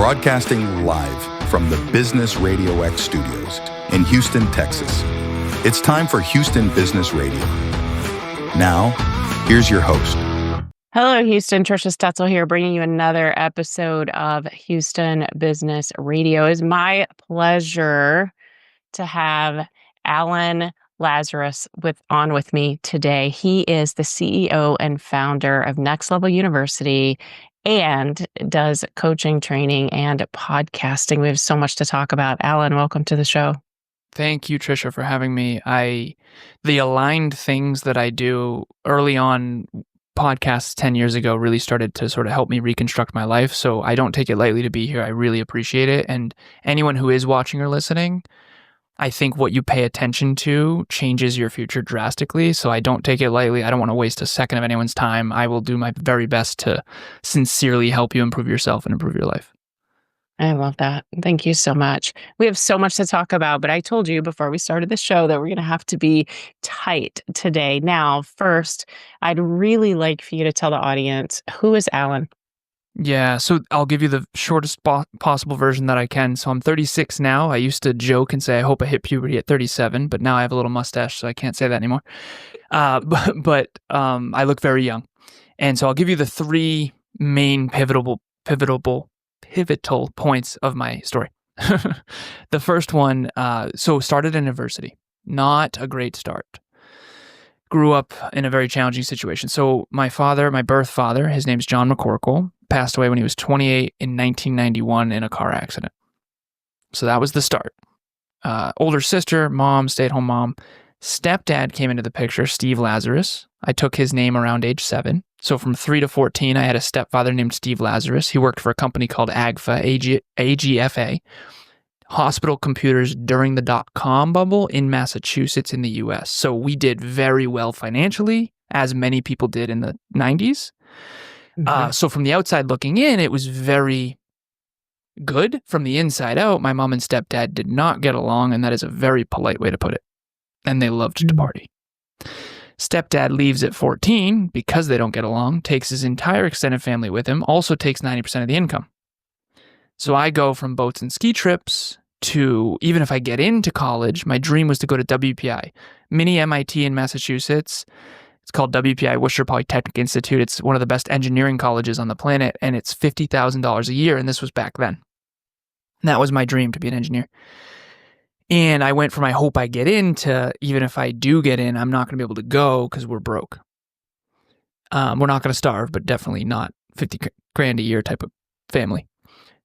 broadcasting live from the Business Radio X studios in Houston, Texas. It's time for Houston Business Radio. Now, here's your host. Hello, Houston. Trisha Stetzel here, bringing you another episode of Houston Business Radio. It's my pleasure to have Alan Lazaros on with me today. He is the CEO and founder of Next Level University and does coaching, training, and podcasting. We have so much to talk about. Alan, welcome to the show. Thank you, Trisha, for having me. The aligned things that I do early on, podcasts 10 years ago really started to sort of help me reconstruct my life. So I don't take it lightly to be here. I really appreciate it. And anyone who is watching or listening, I think what you pay attention to changes your future drastically. So I don't take it lightly. I don't want to waste a second of anyone's time. I will do my very best to sincerely help you improve yourself and improve your life. I love that. Thank you so much. We have so much to talk about, but I told you before we started the show that we're going to have to be tight today. Now, first, I'd really like for you to tell the audience, who is Alan? Yeah, so I'll give you the shortest possible version that I can. So I'm 36 now. I used to joke and say, I hope I hit puberty at 37, but now I have a little mustache, so I can't say that anymore. But I look very young. And so I'll give you the three main pivotal points of my story. The first one, so started in university. Not a great start. Grew up in a very challenging situation. So my birth father, his name's John McCorkle, passed away when he was 28 in 1991 in a car accident. So that was the start. Older sister, mom, stay-at-home mom. Stepdad came into the picture, Steve Lazaros. I took his name around age 7. So from 3 to 14, I had a stepfather named Steve Lazaros. He worked for a company called AGFA, hospital computers during the dot-com bubble in Massachusetts in the US. So we did very well financially, as many people did in the 90s. Mm-hmm. So from the outside looking in, it was very good. From the inside out, my mom and stepdad did not get along, and that is a very polite way to put it. And they loved to party. Stepdad leaves at 14 because they don't get along, takes his entire extended family with him, also takes 90% of the income. So I go from boats and ski trips to, even if I get into college, my dream was to go to WPI, mini MIT in Massachusetts. It's called WPI, Worcester Polytechnic Institute. It's one of the best engineering colleges on the planet, and it's $50,000 a year, and this was back then. And that was my dream, to be an engineer. And I went from I hope I get in to even if I do get in, I'm not going to be able to go because we're broke. We're not going to starve, but definitely not 50 grand a year type of family.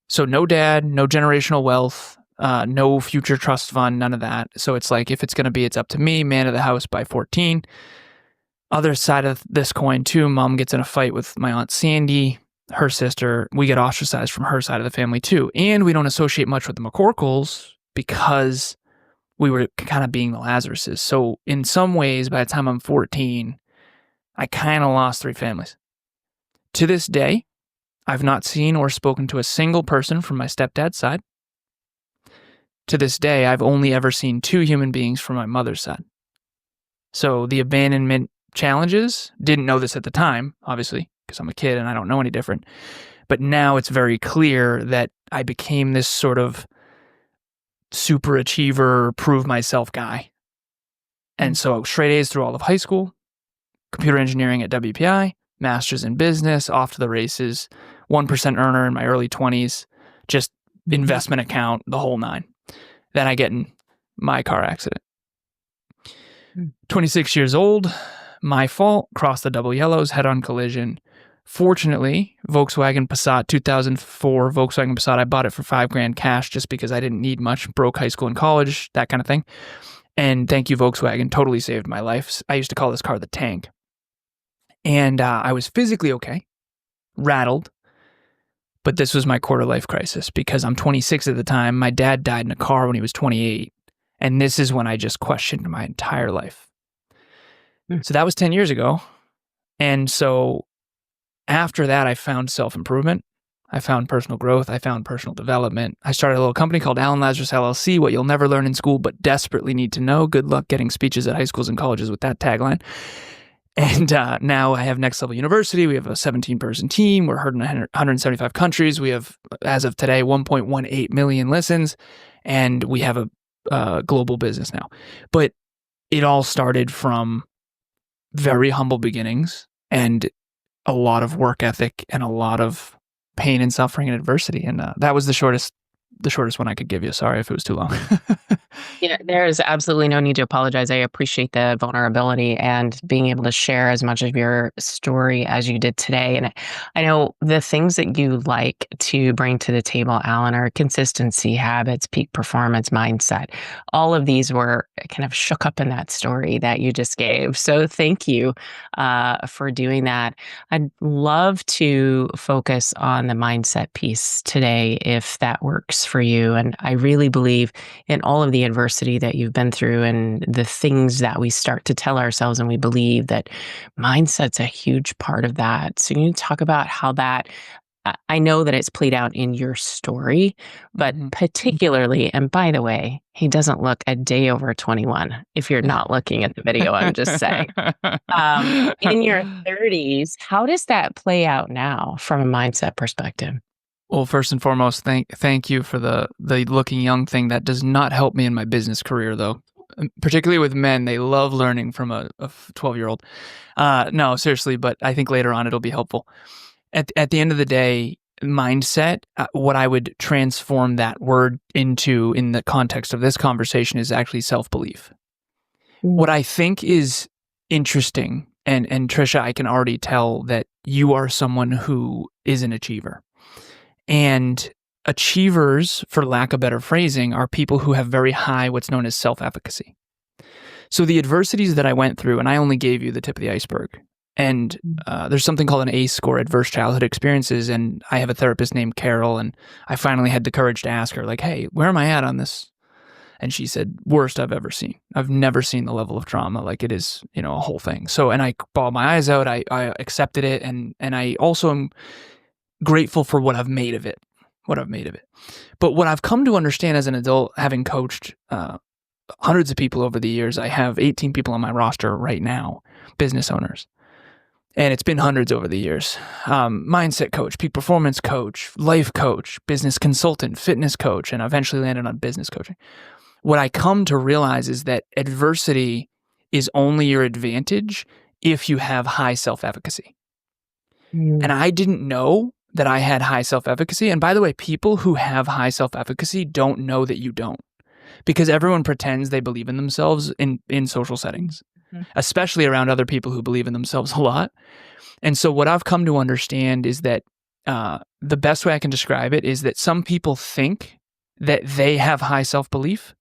So no dad, no generational wealth, no future trust fund, none of that. So it's like, if it's going to be, it's up to me, man of the house by 14. Other side of this coin too, mom gets in a fight with my Aunt Sandy, her sister. We get ostracized from her side of the family too. And we don't associate much with the McCorkles because we were kind of being the Lazaroses. So in some ways, by the time I'm 14, I kind of lost 3 families. To this day, I've not seen or spoken to a single person from my stepdad's side. To this day, I've only ever seen 2 human beings from my mother's side. So the abandonment challenges, didn't know this at the time, obviously, because I'm a kid and I don't know any different. But now it's very clear that I became this sort of super achiever, prove myself guy. And so straight A's through all of high school, computer engineering at WPI, master's in business, off to the races, 1% earner in my early 20s, just investment account, the whole 9. Then I get in my car accident. 26 years old, my fault, crossed the double yellows, head-on collision. Fortunately, Volkswagen Passat, 2004 Volkswagen Passat, I bought it for $5,000 cash just because I didn't need much, broke high school and college, that kind of thing. And thank you, Volkswagen, totally saved my life. I used to call this car the tank. And I was physically okay, rattled, but this was my quarter life crisis because I'm 26 at the time. My dad died in a car when he was 28. And this is when I just questioned my entire life. So that was 10 years ago. And so after that, I found self-improvement. I found personal growth. I found personal development. I started a little company called Alan Lazaros LLC, what you'll never learn in school but desperately need to know. Good luck getting speeches at high schools and colleges with that tagline. And now I have Next Level University. We have a 17-person team. We're heard in 175 countries. We have, as of today, 1.18 million listens, and we have a global business now. But it all started from very humble beginnings and a lot of work ethic and a lot of pain and suffering and adversity. And that was the shortest one I could give you. Sorry if it was too long. Yeah, there is absolutely no need to apologize. I appreciate the vulnerability and being able to share as much of your story as you did today. And I know the things that you like to bring to the table, Alan, are consistency, habits, peak performance, mindset. All of these were kind of shook up in that story that you just gave. So thank you for doing that. I'd love to focus on the mindset piece today, if that works for you. And I really believe in all of the adversity that you've been through and the things that we start to tell ourselves, and we believe that mindset's a huge part of that. So you talk about how that, I know that it's played out in your story, but particularly, and by the way, he doesn't look a day over 21 if you're not looking at the video, I'm just saying. In your 30s, how does that play out now from a mindset perspective? Well, first and foremost, thank you for the looking young thing. That does not help me in my business career, though. Particularly with men, they love learning from a 12-year-old. No, seriously, but I think later on it'll be helpful. At the end of the day, mindset, what I would transform that word into in the context of this conversation is actually self-belief. What I think is interesting, and Trisha, I can already tell that you are someone who is an achiever. And achievers, for lack of better phrasing, are people who have very high what's known as self-efficacy. So the adversities that I went through, and I only gave you the tip of the iceberg, and there's something called an ACE score, adverse childhood experiences, and I have a therapist named Carol, and I finally had the courage to ask her, like, hey, where am I at on this? And she said, worst I've ever seen. I've never seen the level of trauma. Like, it is, a whole thing. So, and I bawled my eyes out. I accepted it, and I also am grateful for what I've made of it. But what I've come to understand as an adult, having coached hundreds of people over the years, I have 18 people on my roster right now, business owners. And it's been hundreds over the years. Mindset coach, peak performance coach, life coach, business consultant, fitness coach, and eventually landed on business coaching. What I come to realize is that adversity is only your advantage if you have high self-efficacy. And I didn't know that I had high self-efficacy. And by the way, people who have high self-efficacy don't know that you don't, because everyone pretends they believe in themselves in social settings, especially around other people who believe in themselves a lot. And so what I've come to understand is that the best way I can describe it is that some people think that they have high self-belief,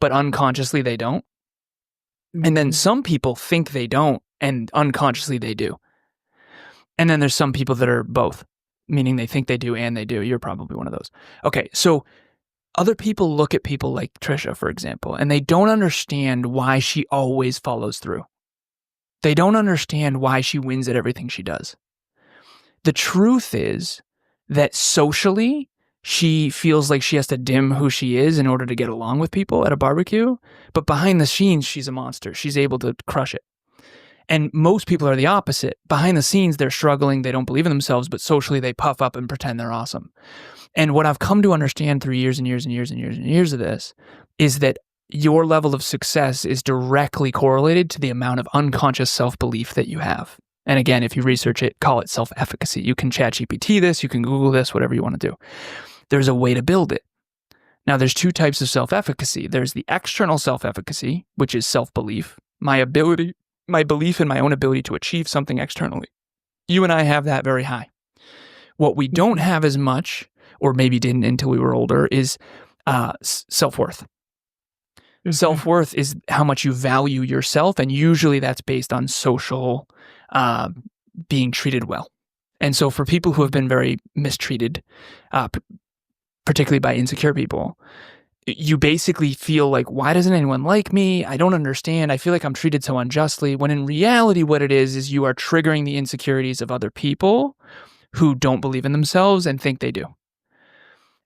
but unconsciously they don't. And then some people think they don't, and unconsciously they do. And then there's some people that are both, meaning they think they do and they do. You're probably one of those. Okay, so other people look at people like Trisha, for example, and they don't understand why she always follows through. They don't understand why she wins at everything she does. The truth is that socially, she feels like she has to dim who she is in order to get along with people at a barbecue, but behind the scenes, she's a monster. She's able to crush it. And most people are the opposite. Behind the scenes, they're struggling, they don't believe in themselves, but socially they puff up and pretend they're awesome. And what I've come to understand through years and years and years and years and years of this is that your level of success is directly correlated to the amount of unconscious self-belief that you have. And again, if you research it, call it self-efficacy. You can ChatGPT this, you can Google this, whatever you want to do. There's a way to build it. Now, there's two types of self-efficacy. There's the external self-efficacy, which is self-belief, my belief in my own ability to achieve something externally. You and I have that very high. What we don't have as much, or maybe didn't until we were older, is self-worth. Self-worth is how much you value yourself, and usually that's based on social being treated well. And so for people who have been very mistreated, particularly by insecure people, you basically feel like, why doesn't anyone like me? I don't understand. I feel like I'm treated so unjustly. When in reality, what it is you are triggering the insecurities of other people who don't believe in themselves and think they do.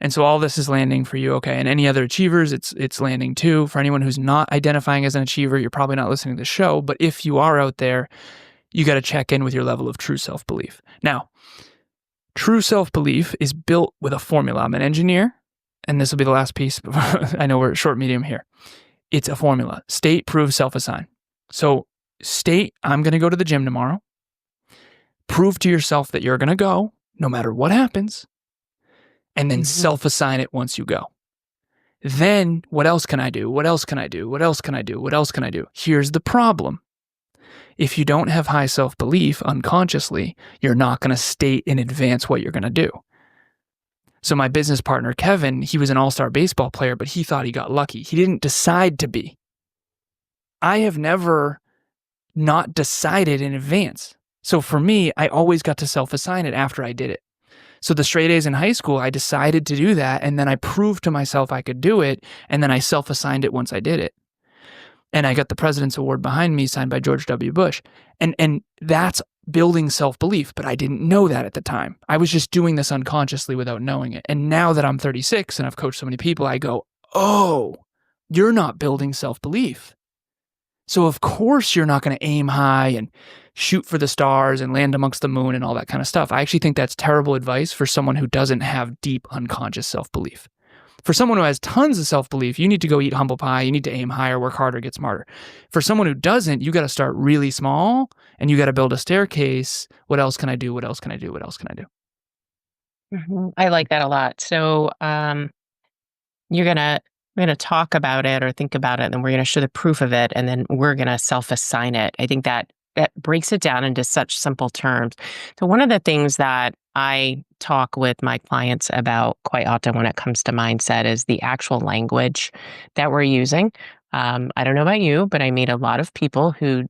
And so all this is landing for you, okay? And any other achievers, it's landing too. For anyone who's not identifying as an achiever, you're probably not listening to the show. But if you are out there, you got to check in with your level of true self-belief. Now, true self-belief is built with a formula. I'm an engineer, and this will be the last piece. I know we're short, medium here. It's a formula. State, prove, self-assign. So state, I'm going to go to the gym tomorrow. Prove to yourself that you're going to go no matter what happens. And then self-assign it once you go. Then what else can I do? What else can I do? What else can I do? What else can I do? Here's the problem. If you don't have high self-belief unconsciously, you're not going to state in advance what you're going to do. So my business partner, Kevin, he was an all-star baseball player, but he thought he got lucky. He didn't decide to be. I have never not decided in advance. So for me, I always got to self-assign it after I did it. So the straight A's in high school, I decided to do that, and then I proved to myself I could do it, and then I self-assigned it once I did it. And I got the President's Award behind me, signed by George W. Bush. And that's building self-belief, but I didn't know that at the time. I was just doing this unconsciously without knowing it. And now that I'm 36 and I've coached so many people, I go, oh, you're not building self-belief. So of course you're not going to aim high and shoot for the stars and land amongst the moon and all that kind of stuff. I actually think that's terrible advice for someone who doesn't have deep unconscious self-belief. For someone who has tons of self-belief, you need to go eat humble pie, you need to aim higher, work harder, get smarter. For someone who doesn't, you got to start really small and you got to build a staircase. What else can I do? What else can I do? What else can I do? I like that a lot. So we're gonna talk about it or think about it, and then we're gonna show the proof of it, and then we're gonna self-assign it. I think that breaks it down into such simple terms. So one of the things that I talk with my clients about quite often when it comes to mindset is the actual language that we're using. I don't know about you, but I meet a lot of people who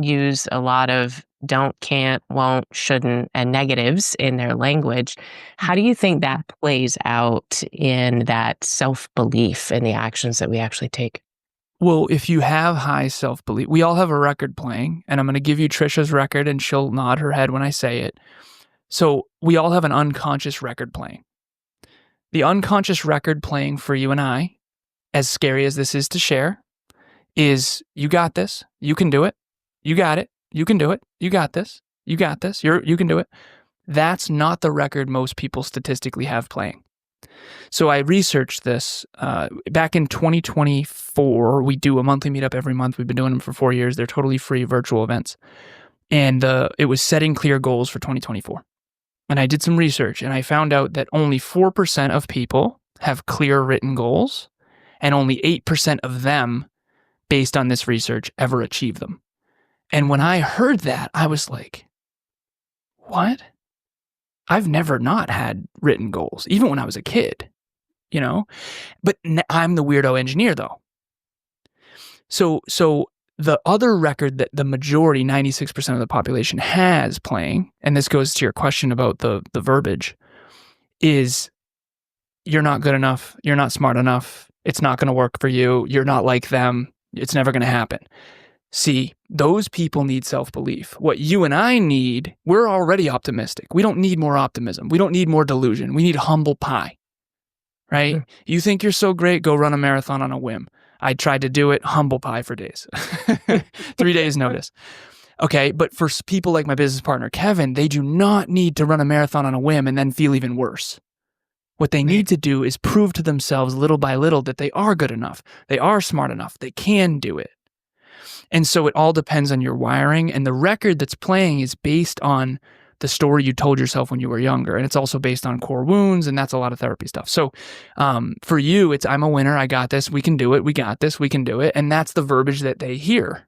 use a lot of don't, can't, won't, shouldn't, and negatives in their language. How do you think that plays out in that self-belief in the actions that we actually take? Well, if you have high self-belief, we all have a record playing, and I'm going to give you Trisha's record, and she'll nod her head when I say it. So we all have an unconscious record playing. The unconscious record playing for you and I, as scary as this is to share, is you got this, you can do it, you got it, you can do it, you got this, you got this, you can do it. That's not the record most people statistically have playing. So I researched this back in 2024. We do a monthly meetup every month. We've been doing them for 4 years. They're totally free virtual events. And it was setting clear goals for 2024. And I did some research and I found out that only 4% of people have clear written goals and only 8% of them, based on this research, ever achieve them. And when I heard that, I was like, what? I've never not had written goals, even when I was a kid, you know? But I'm the weirdo engineer though. So the other record that the majority, 96% of the population has playing, and this goes to your question about the verbiage, is you're not good enough, you're not smart enough, it's not going to work for you, you're not like them, it's never going to happen. See, those people need self-belief. What you and I need, we're already optimistic. We don't need more optimism. We don't need more delusion. We need humble pie, right? Mm-hmm. You think you're so great, go run a marathon on a whim. I tried to do it, humble pie for days. 3 days notice. Okay, but for people like my business partner, Kevin, they do not need to run a marathon on a whim and then feel even worse. What they need to do is prove to themselves little by little that they are good enough. They are smart enough. They can do it. And so it all depends on your wiring, and the record that's playing is based on the story you told yourself when you were younger. And it's also based on core wounds, and that's a lot of therapy stuff. So for you, it's I'm a winner, I got this, we can do it, we got this, we can do it. And that's the verbiage that they hear.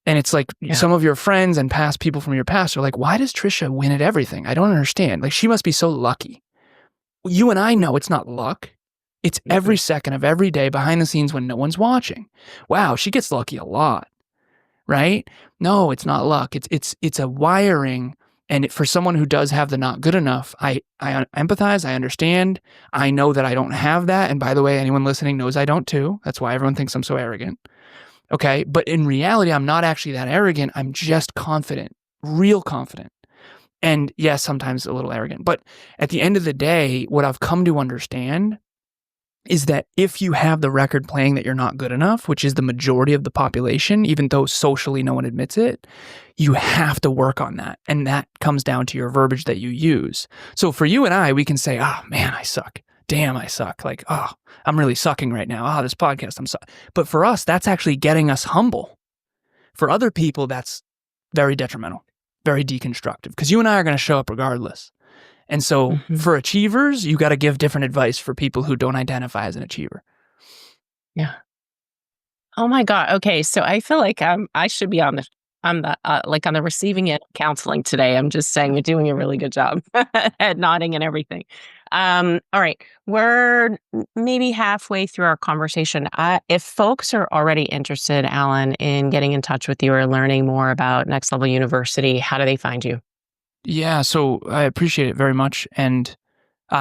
And it's like some of your friends and past people from your past are like, why does Trisha win at everything? I don't understand. Like, she must be so lucky. You and I know it's not luck. It's every second of every day behind the scenes when no one's watching. Wow, she gets lucky a lot. Right? No, it's not luck. It's a wiring. And for someone who does have the not good enough, I empathize. I understand. I know that I don't have that. And by the way, anyone listening knows I don't too. That's why everyone thinks I'm so arrogant. Okay. But in reality, I'm not actually that arrogant. I'm just confident, real confident. And yes, sometimes a little arrogant. But at the end of the day, what I've come to understand is that if you have the record playing that you're not good enough, which is the majority of the population, even though socially no one admits it, you have to work on that. And that comes down to your verbiage that you use. So for you and I, we can say, oh man, I suck. Damn, I suck. Like, oh, I'm really sucking right now. Oh, this podcast, I'm sucking. But for us, that's actually getting us humble. For other people, that's very detrimental, very deconstructive, because you and I are going to show up regardless. And so for achievers, you got to give different advice for people who don't identify as an achiever. Yeah. Oh my God. Okay. So I feel like I should be on the receiving end of counseling today. I'm just saying you're doing a really good job at nodding and everything. All right. We're maybe halfway through our conversation. If folks are already interested, Alan, in getting in touch with you or learning more about Next Level University, how do they find you? Yeah, so I appreciate it very much. And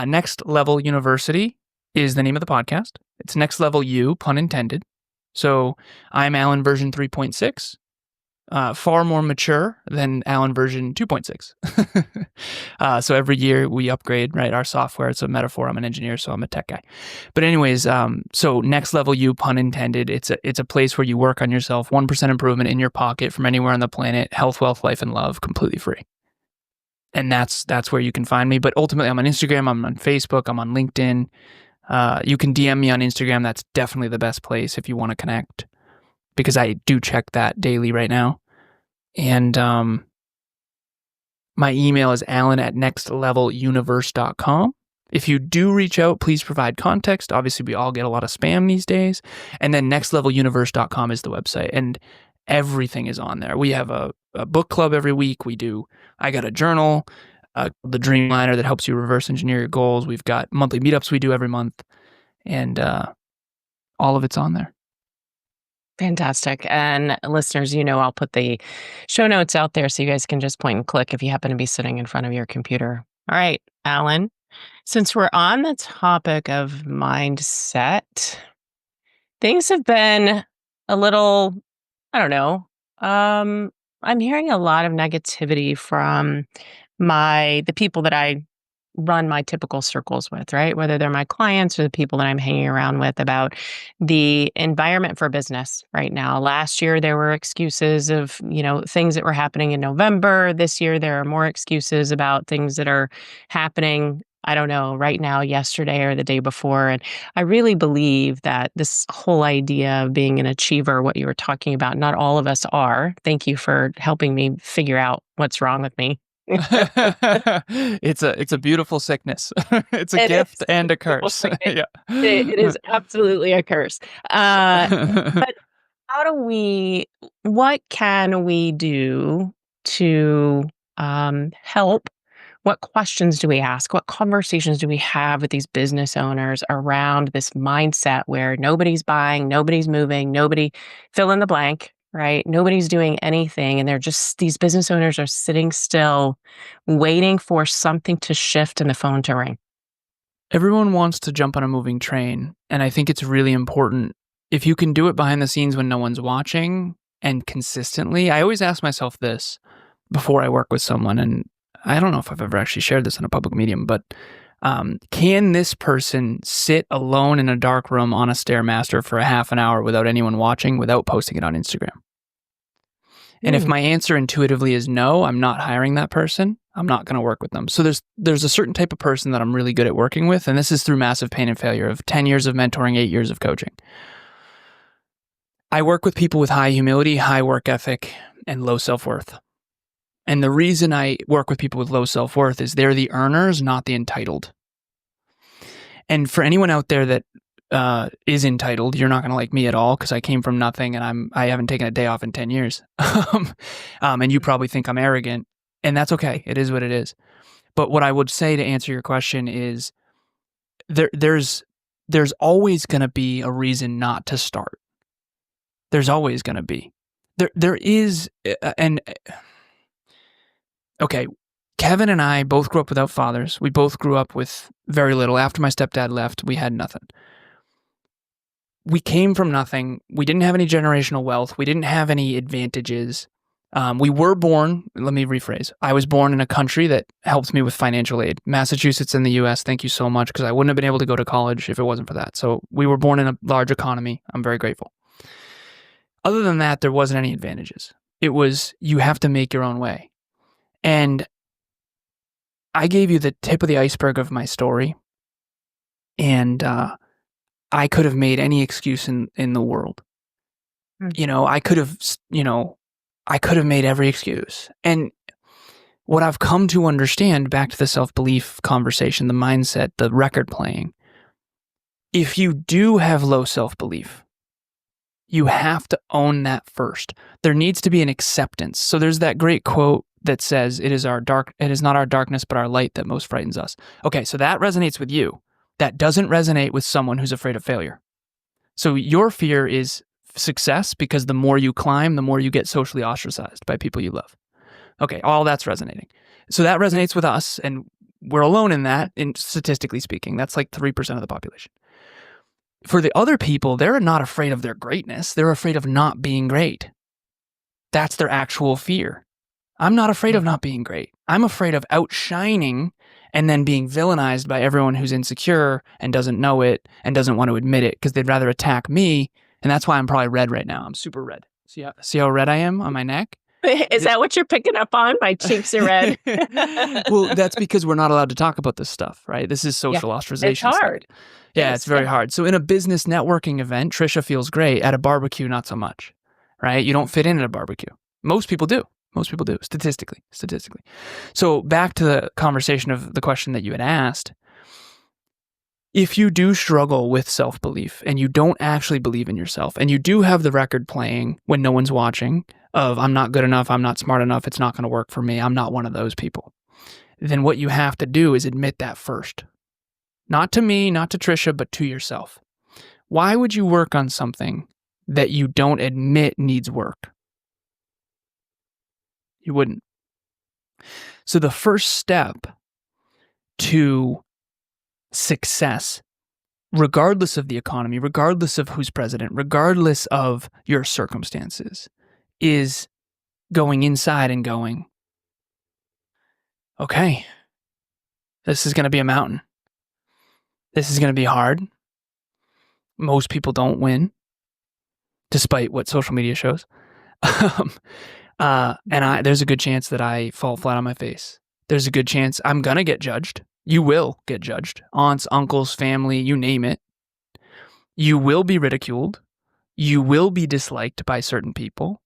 Next Level University is the name of the podcast. It's Next Level U, pun intended. So I'm Alan version 3.6, far more mature than Alan version 2.6. So every year we upgrade, right, our software. It's a metaphor. I'm an engineer, so I'm a tech guy. But anyways, so Next Level U, pun intended. It's a place where you work on yourself, 1% improvement in your pocket from anywhere on the planet, health, wealth, life, and love, completely free. And that's where you can find me. But ultimately, I'm on Instagram, I'm on Facebook, I'm on LinkedIn. You can DM me on Instagram. That's definitely the best place if you want to connect, because I do check that daily right now. And my email is alan@nextleveluniverse.com. If you do reach out, please provide context. Obviously, we all get a lot of spam these days. And then nextleveluniverse.com is the website. And everything is on there. We have a book club every week. I got a journal, the Dreamliner, that helps you reverse engineer your goals. We've got monthly meetups we do every month, and all of it's on there. Fantastic. And listeners, I'll put the show notes out there so you guys can just point and click if you happen to be sitting in front of your computer. All right, Alan, since we're on the topic of mindset, things have been a little, I don't know. I'm hearing a lot of negativity from the people that I run my typical circles with, right? Whether they're my clients or the people that I'm hanging around with, about the environment for business right now. Last year, there were excuses of, things that were happening in November. This year, there are more excuses about things that are happening, I don't know, right now, yesterday, or the day before. And I really believe that this whole idea of being an achiever, what you were talking about, not all of us are. Thank you for helping me figure out what's wrong with me. It's a beautiful sickness. It's a gift and a curse. Yeah. It is absolutely a curse. But what can we do to help? What questions do we ask? What conversations do we have with these business owners around this mindset where nobody's buying, nobody's moving, nobody fill in the blank, right? Nobody's doing anything. And these business owners are sitting still, waiting for something to shift and the phone to ring. Everyone wants to jump on a moving train. And I think it's really important, if you can do it behind the scenes when no one's watching and consistently. I always ask myself this before I work with someone, and I don't know if I've ever actually shared this in a public medium, but can this person sit alone in a dark room on a Stairmaster for a half an hour without anyone watching, without posting it on Instagram? And if my answer intuitively is no, I'm not hiring that person. I'm not going to work with them. So there's a certain type of person that I'm really good at working with, and this is through massive pain and failure of 10 years of mentoring, 8 years of coaching. I work with people with high humility, high work ethic, and low self-worth. And the reason I work with people with low self-worth is they're the earners, not the entitled. And for anyone out there that is entitled, you're not going to like me at all, because I came from nothing and I haven't taken a day off in 10 years. And you probably think I'm arrogant, and that's okay. It is what it is. But what I would say to answer your question is there's always going to be a reason not to start. There's always going to be. There is, okay, Kevin and I both grew up without fathers. We both grew up with very little. After my stepdad left, we had nothing. We came from nothing. We didn't have any generational wealth. We didn't have any advantages. We were born, let me rephrase. I was born in a country that helped me with financial aid. Massachusetts in the US, thank you so much, because I wouldn't have been able to go to college if it wasn't for that. So we were born in a large economy. I'm very grateful. Other than that, there wasn't any advantages. It was, you have to make your own way. And I gave you the tip of the iceberg of my story. And I could have made any excuse in the world. I could have made every excuse. And what I've come to understand, back to the self-belief conversation, the mindset, the record playing, if you do have low self-belief, you have to own that first. There needs to be an acceptance. So there's that great quote that says, it is not our darkness, but our light that most frightens us. Okay, so that resonates with you. That doesn't resonate with someone who's afraid of failure. So your fear is success, because the more you climb, the more you get socially ostracized by people you love. Okay, all that's resonating. So that resonates with us, and we're alone in that, statistically speaking. That's like 3% of the population. For the other people, they're not afraid of their greatness. They're afraid of not being great. That's their actual fear. I'm not afraid of not being great. I'm afraid of outshining and then being villainized by everyone who's insecure and doesn't know it and doesn't want to admit it, because they'd rather attack me. And that's why I'm probably red right now. I'm super red. See how red I am on my neck? Is that what you're picking up on? My cheeks are red. Well, that's because we're not allowed to talk about this stuff, right? This is social ostracization. It's hard. Stuff. Yeah, it's very hard. So in a business networking event, Trisha feels great. At a barbecue, not so much, right? You don't fit in at a barbecue. Most people do. Statistically. So back to the conversation of the question that you had asked. If you do struggle with self-belief and you don't actually believe in yourself, and you do have the record playing when no one's watching of, I'm not good enough, I'm not smart enough, it's not going to work for me, I'm not one of those people, then what you have to do is admit that first. Not to me, not to Trisha, but to yourself. Why would you work on something that you don't admit needs work? You wouldn't. So the first step to success, regardless of the economy, regardless of who's president, regardless of your circumstances, is going inside and going, okay, this is going to be a mountain. This is going to be hard. Most people don't win, despite what social media shows. There's a good chance that I fall flat on my face. There's a good chance I'm going to get judged. You will get judged. Aunts, uncles, family, you name it. You will be ridiculed. You will be disliked by certain people.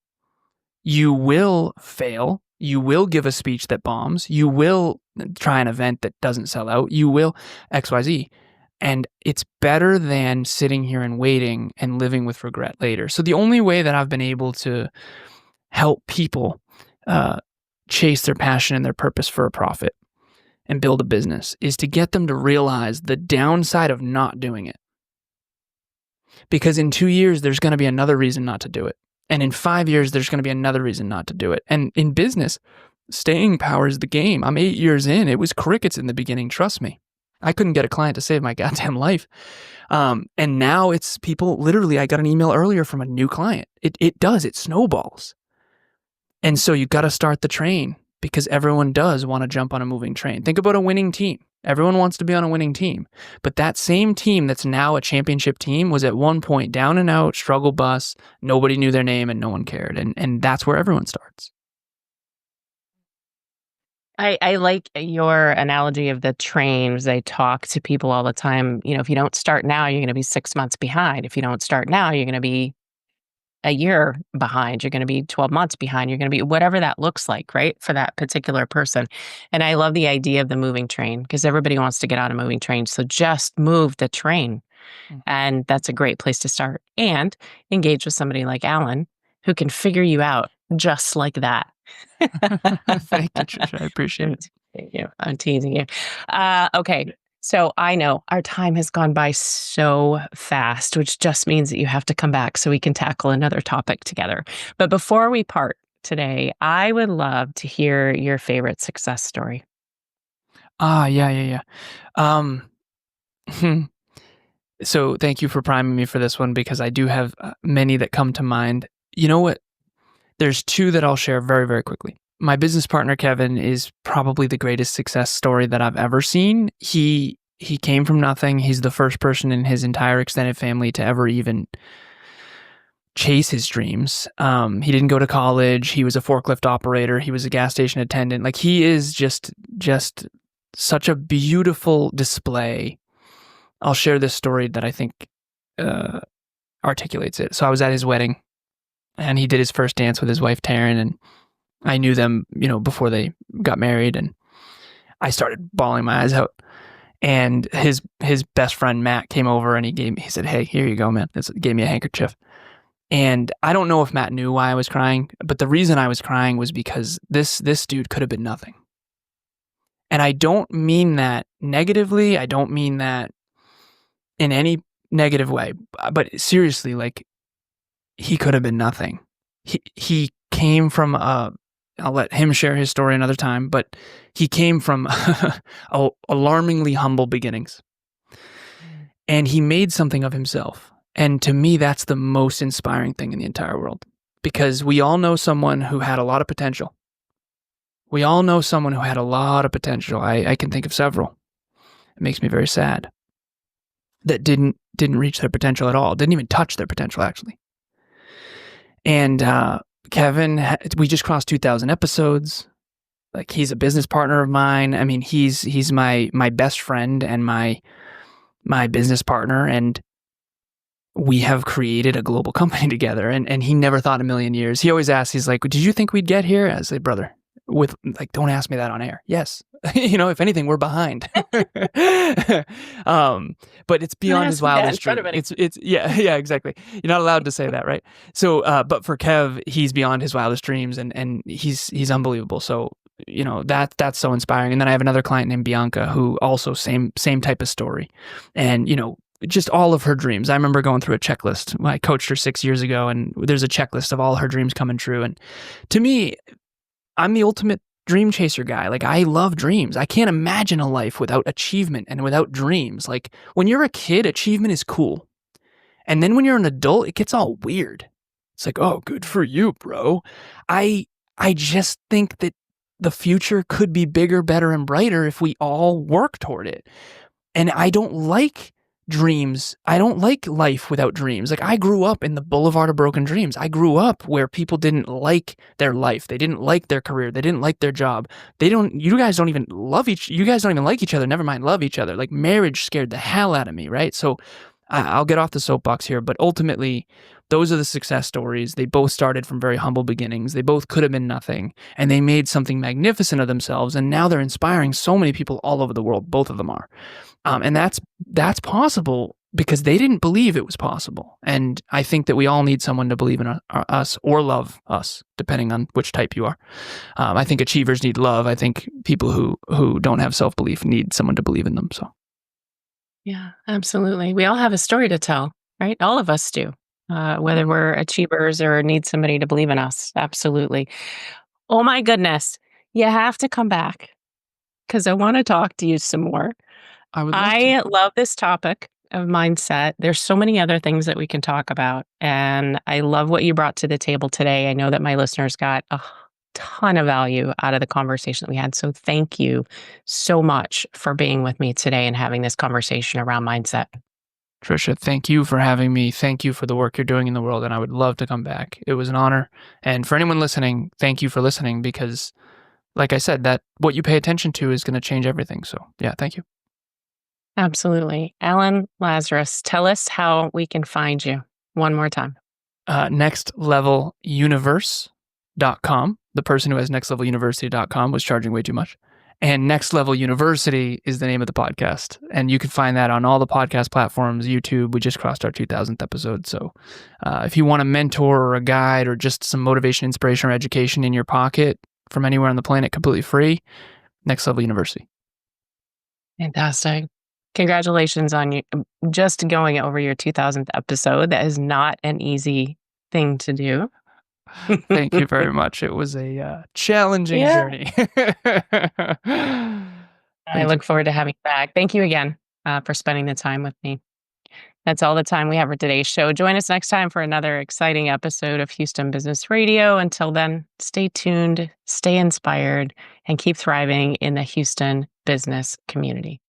You will fail. You will give a speech that bombs. You will try an event that doesn't sell out. You will XYZ. And it's better than sitting here and waiting and living with regret later. So the only way that I've been able to help people chase their passion and their purpose for a profit and build a business is to get them to realize the downside of not doing it. Because in 2 years, there's going to be another reason not to do it. And in 5 years, there's going to be another reason not to do it. And in business, staying power is the game. I'm 8 years in. It was crickets in the beginning. Trust me. I couldn't get a client to save my goddamn life. And now it's people, literally, I got an email earlier from a new client. It snowballs. And so you got to start the train, because everyone does want to jump on a moving train. Think about a winning team. Everyone wants to be on a winning team. But that same team that's now a championship team was at one point down and out, struggle bus, nobody knew their name and no one cared. And that's where everyone starts. I like your analogy of the trains. I talk to people all the time. If you don't start now, you're going to be 6 months behind. If you don't start now, you're going to be a year behind. You're going to be 12 months behind. You're going to be whatever that looks like, right? For that particular person. And I love the idea of the moving train, because everybody wants to get on a moving train. So just move the train. And that's a great place to start. And engage with somebody like Alan, who can figure you out just like that. Thank you, Trisha. I appreciate it. Thank you. I'm teasing you. Okay. So I know our time has gone by so fast, which just means that you have to come back so we can tackle another topic together. But before we part today, I would love to hear your favorite success story. Yeah. So thank you for priming me for this one, because I do have many that come to mind. You know what? There's two that I'll share very, very quickly. My business partner, Kevin, is probably the greatest success story that I've ever seen. He came from nothing. He's the first person in his entire extended family to ever even chase his dreams. He didn't go to college. He was a forklift operator. He was a gas station attendant. Like, he is just such a beautiful display. I'll share this story that I think articulates it. So I was at his wedding, and he did his first dance with his wife, Taryn, and I knew them, before they got married, and I started bawling my eyes out. And his best friend, Matt, came over and he said, "Hey, here you go, man." Gave me a handkerchief. And I don't know if Matt knew why I was crying, but the reason I was crying was because this dude could have been nothing. And I don't mean that negatively. I don't mean that in any negative way. But seriously, like, he could have been nothing. He came from I'll let him share his story another time, but he came from alarmingly humble beginnings. And he made something of himself. And to me, that's the most inspiring thing in the entire world, because we all know someone who had a lot of potential. We all know someone who had a lot of potential. I can think of several. It makes me very sad that didn't reach their potential at all. Didn't even touch their potential, actually. And Kevin, we just crossed 2,000 episodes. Like, he's a business partner of mine. I mean, he's my best friend and my business partner, and we have created a global company together. And he never thought in a million years. He always asks, he's like, "Did you think we'd get here?" I say, "Brother, don't ask me that on air." Yes. If anything, we're behind. But it's beyond his wildest dream. It's yeah, exactly. You're not allowed to say that, right? So, but for Kev, he's beyond his wildest dreams, and he's unbelievable. So, that's so inspiring. And then I have another client named Bianca, who also same type of story, and just all of her dreams. I remember going through a checklist. I coached her 6 years ago, and there's a checklist of all her dreams coming true. And to me, I'm the ultimate dream chaser guy. Like, I love dreams. I can't imagine a life without achievement and without dreams. Like, when you're a kid, achievement is cool. And then when you're an adult, it gets all weird. It's like, "Oh, good for you, bro." I just think that the future could be bigger, better, and brighter if we all work toward it. And I don't like dreams. I don't like life without dreams. Like, I grew up in the Boulevard of Broken Dreams. I grew up where people didn't like their life. They didn't like their career. They didn't like their job. You guys don't even like each other. Never mind love each other. Like, marriage scared the hell out of me, right? So I'll get off the soapbox here, but ultimately, those are the success stories. They both started from very humble beginnings. They both could have been nothing, and they made something magnificent of themselves, and now they're inspiring so many people all over the world. Both of them are. And that's possible because they didn't believe it was possible. And I think that we all need someone to believe in us or love us, depending on which type you are. I think achievers need love. I think people who don't have self-belief need someone to believe in them. So, Yeah, absolutely. We all have a story to tell, right? All of us do, whether we're achievers or need somebody to believe in us. Absolutely. Oh my goodness. You have to come back because I want to talk to you some more. I would love to. I love this topic of mindset. There's so many other things that we can talk about. And I love what you brought to the table today. I know that my listeners got a ton of value out of the conversation that we had. So thank you so much for being with me today and having this conversation around mindset. Trisha, thank you for having me. Thank you for the work you're doing in the world. And I would love to come back. It was an honor. And for anyone listening, thank you for listening, because like I said, that what you pay attention to is going to change everything. So yeah, thank you. Absolutely. Alan Lazaros, tell us how we can find you one more time. nextleveluniverse.com. The person who has nextleveluniversity.com was charging way too much. And Next Level University is the name of the podcast. And you can find that on all the podcast platforms, YouTube. We just crossed our 2000th episode. So if you want a mentor or a guide or just some motivation, inspiration, or education in your pocket from anywhere on the planet, completely free, Next Level University. Fantastic. Congratulations on you just going over your 2000th episode. That is not an easy thing to do. Thank you very much. It was a challenging journey. I look forward to having you back. Thank you again for spending the time with me. That's all the time we have for today's show. Join us next time for another exciting episode of Houston Business Radio. Until then, stay tuned, stay inspired, and keep thriving in the Houston business community.